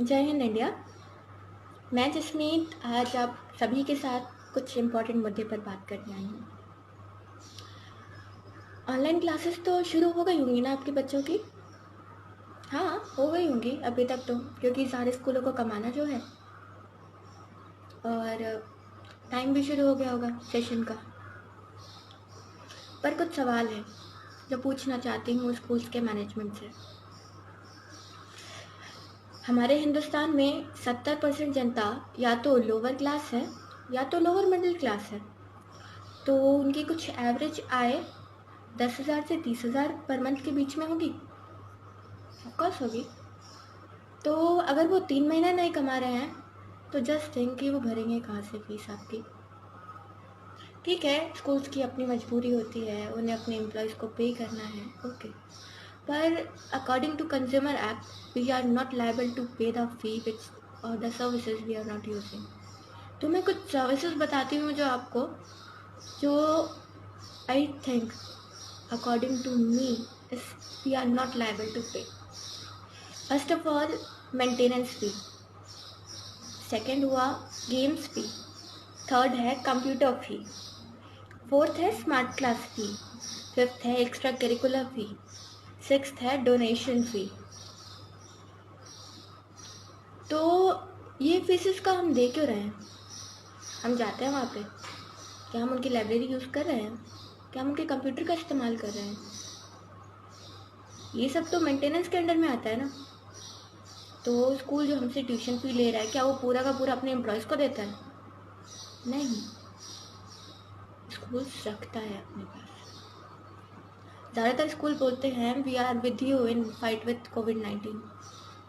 जय हिंद इंडिया। मैं जसमीत आज आप सभी के साथ कुछ इम्पोर्टेंट मुद्दे पर बात करने आई हूँ। ऑनलाइन क्लासेस तो शुरू हो गई होंगी ना आपके बच्चों की? हाँ, हो गई होंगी अभी तक तो, क्योंकि सारे स्कूलों को कमाना जो है, और टाइम भी शुरू हो गया होगा सेशन का। पर कुछ सवाल है जो पूछना चाहती हूँ स्कूल्स के मैनेजमेंट से। हमारे हिंदुस्तान में 70% जनता या तो लोअर क्लास है या तो लोअर मिडिल क्लास है, तो उनकी कुछ एवरेज आय 10,000 से 30,000 पर मंथ के बीच में होगी। ऑफकोर्स होगी। तो अगर वो 3 महीने नहीं कमा रहे हैं तो जस्ट थिंक कि वो भरेंगे कहाँ से फीस आपकी। ठीक है, स्कूल्स की अपनी मजबूरी होती है, उन्हें अपने एम्प्लॉयज़ को पे करना है, ओके। पर according to consumer act we are not liable to pay the fee which और the services we are not using. तो मैं कुछ सर्विसेज बताती हूँ जो आपको, जो I think according to me is we are not liable to pay. First of all, maintenance fee. Second हुआ गेम्स फी। थर्ड है कंप्यूटर फी। फोर्थ है स्मार्ट क्लास फी। फिफ्थ है एक्स्ट्रा करिकुलर फी। सिक्स्थ है donation fee. तो ये faeces का हम दे क्यों रहे हैं? हम जाते हैं वहाँ पे, क्या हम उनकी लाइब्रेरी यूज़ कर रहे हैं? क्या हम उनके कंप्यूटर का इस्तेमाल कर रहे हैं? ये सब तो मेंटेनेंस के अंडर में आता है ना। तो स्कूल जो हमसे ट्यूशन फी ले रहा है, क्या वो पूरा का पूरा अपने एम्प्लॉयज़ को देता है? नहीं, स्कूल रखता है अपने पास। ज़्यादातर स्कूल बोलते हैं we are with you in fight with कोविड-19।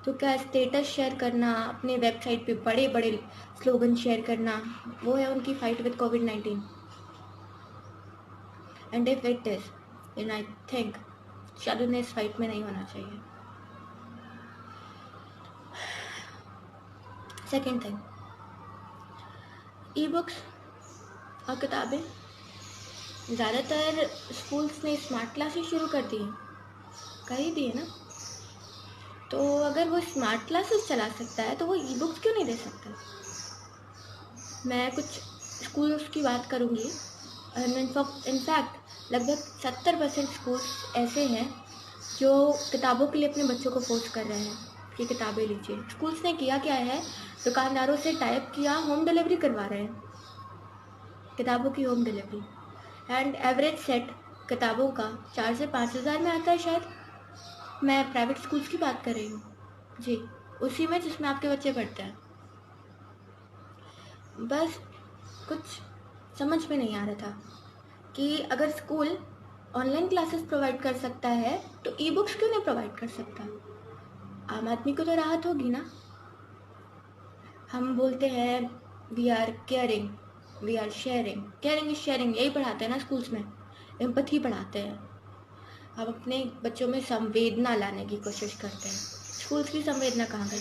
तो क्या स्टेटस शेयर करना, अपने वेबसाइट पे बड़े बड़े स्लोगन शेयर करना, वो है उनकी फाइट विद कोविड-19? And if it is, then I think शायद उन्हें इस फाइट में नहीं होना चाहिए। सेकेंड थिंग, ई बुक्स और किताबें। ज़्यादातर स्कूल्स ने स्मार्ट क्लासेस शुरू कर दी हैं, कर ही दी है ना। तो अगर वो स्मार्ट क्लासेस चला सकता है तो वो ई बुक्स क्यों नहीं दे सकता? मैं कुछ स्कूल्स की बात करूँगी। इनफैक्ट लगभग 70% स्कूल्स ऐसे हैं जो किताबों के लिए अपने बच्चों को फोर्स कर रहे हैं कि किताबें लीजिए। स्कूल्स ने किया क्या है, दुकानदारों से टाइप किया, होम डिलीवरी करवा रहे हैं, किताबों की home delivery. And average set किताबों का 4 से 5 हज़ार में आता है शायद। मैं प्राइवेट स्कूल्स की बात कर रही हूँ जी, उसी में जिसमें आपके बच्चे पढ़ते हैं। बस कुछ समझ में नहीं आ रहा था कि अगर स्कूल ऑनलाइन क्लासेस प्रोवाइड कर सकता है तो ई बुक्स क्यों नहीं प्रोवाइड कर सकता? आम आदमी को तो राहत होगी ना। हम बोलते हैं we are caring, we are sharing, caring is sharing, यही पढ़ाते हैं ना स्कूल्स में, एम्पैथी पढ़ाते हैं। हम अपने बच्चों में संवेदना लाने की कोशिश करते हैं। स्कूल्स की संवेदना कहाँ गई?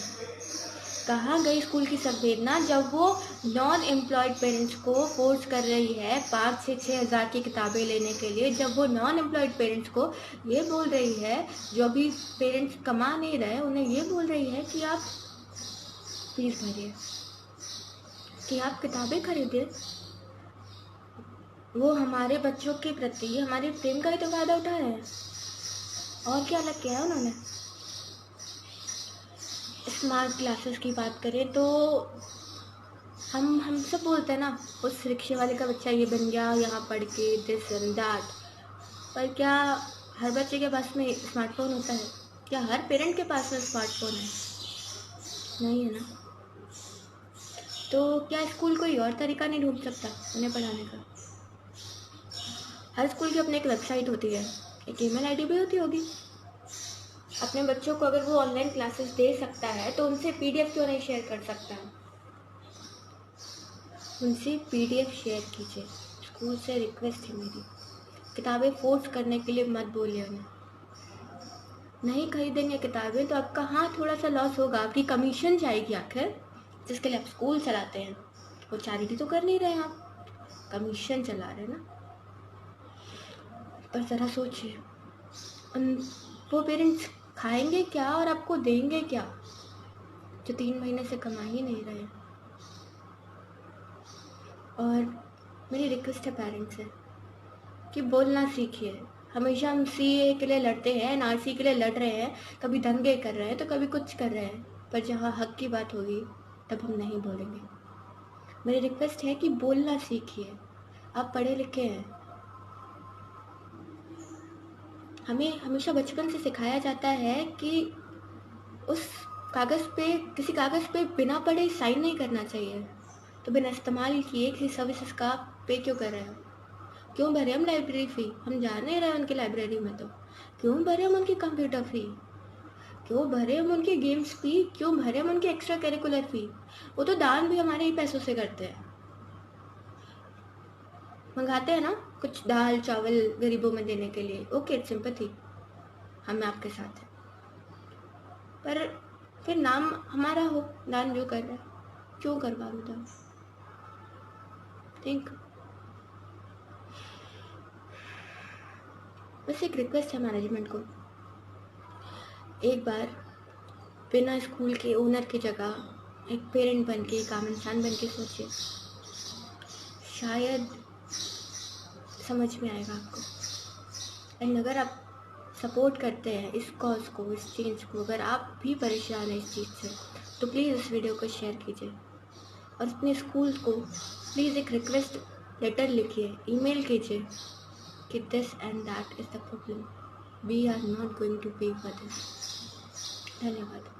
कहाँ गई स्कूल की संवेदना जब वो नॉन एम्प्लॉयड पेरेंट्स को फोर्स कर रही है 5 से 6 हज़ार की किताबें लेने के लिए? जब वो नॉन एम्प्लॉयड पेरेंट्स को ये बोल रही है, जो अभी पेरेंट्स कमा नहीं रहे उन्हें ये बोल रही है कि आप फीस भरिए, कि आप किताबें खरीदिए। वो हमारे बच्चों के प्रति हमारे प्रेम का ही तो फायदा उठा रहे हैं, और क्या अलग किया है उन्होंने? स्मार्ट क्लासेस की बात करें तो हम सब बोलते हैं ना, उस रिक्शे वाले का बच्चा ये बन गया यहाँ पढ़ के, दिस एंड दैट। पर क्या हर बच्चे के पास में स्मार्टफोन होता है? क्या हर पेरेंट के पास में स्मार्टफोन है? नहीं है ना। तो क्या स्कूल कोई और तरीका नहीं ढूंढ सकता उन्हें पढ़ाने का? हर स्कूल की अपनी एक वेबसाइट होती है, एक ईमेल आईडी भी होती होगी। अपने बच्चों को अगर वो ऑनलाइन क्लासेस दे सकता है तो उनसे पीडीएफ क्यों नहीं शेयर कर सकता? उनसे पीडीएफ शेयर कीजिए। स्कूल से रिक्वेस्ट है मेरी, किताबें फोर्स करने के लिए मत बोलिए उन्हें। नहीं खरीदेंगे किताबें तो आपका हाँ थोड़ा सा लॉस होगा, आपकी कमीशन जाएगी आखिर, जिसके लिए आप स्कूल चलाते हैं। वो चैरिटी तो कर नहीं रहे हैं आप, कमीशन चला रहे हैं ना। पर ज़रा सोचिए, उन वो पेरेंट्स खाएंगे क्या और आपको देंगे क्या जो 3 महीने से कमा ही नहीं रहे। और मेरी रिक्वेस्ट है पेरेंट्स से कि बोलना सीखिए। हमेशा हम सीए के लिए लड़ते हैं, एनआरसी के लिए लड़ रहे हैं, कभी दंगे कर रहे हैं तो कभी कुछ कर रहे हैं, पर जहाँ हक की बात होगी तब हम नहीं बोलेंगे। मेरी रिक्वेस्ट है कि बोलना सीखिए। आप पढ़े लिखे हैं, हमें हमेशा बचपन से सिखाया जाता है कि उस कागज़ पे, किसी कागज़ पे बिना पढ़े साइन नहीं करना चाहिए। तो बिना इस्तेमाल किए किसी सर्विसेज का पे क्यों कर रहे हो? क्यों भरे हम लाइब्रेरी फ़ी? हम जा नहीं रहे उनकी लाइब्रेरी में, तो क्यों भरे हम उनकी कंप्यूटर फ़ी? क्यों भरे हम उनकी गेम्स फ़ी? क्यों भरे हम उनकी एक्स्ट्रा करिकुलर फ़ी? वो तो दान भी हमारे ही पैसों से करते हैं। मंगाते हैं ना कुछ दाल चावल गरीबों में देने के लिए, ओके, सिंपैथी, हम आपके साथ हैं, पर फिर नाम हमारा हो दान जो कर रहा है, क्यों करवा रहा था? थिंक। बस एक रिक्वेस्ट है मैनेजमेंट को, एक बार बिना स्कूल के ओनर की जगह एक पेरेंट बन के, एक आम इंसान बन के सोचिए, शायद समझ में आएगा आपको। एंड अगर आप सपोर्ट करते हैं इस कॉज को, इस चेंज को, अगर आप भी परेशान हैं इस चीज़ से, तो प्लीज़ इस वीडियो को शेयर कीजिए और अपने स्कूल को प्लीज़ एक रिक्वेस्ट लेटर लिखिए, ईमेल कीजिए कि this and that is the problem, we are not going to pay for this. धन्यवाद।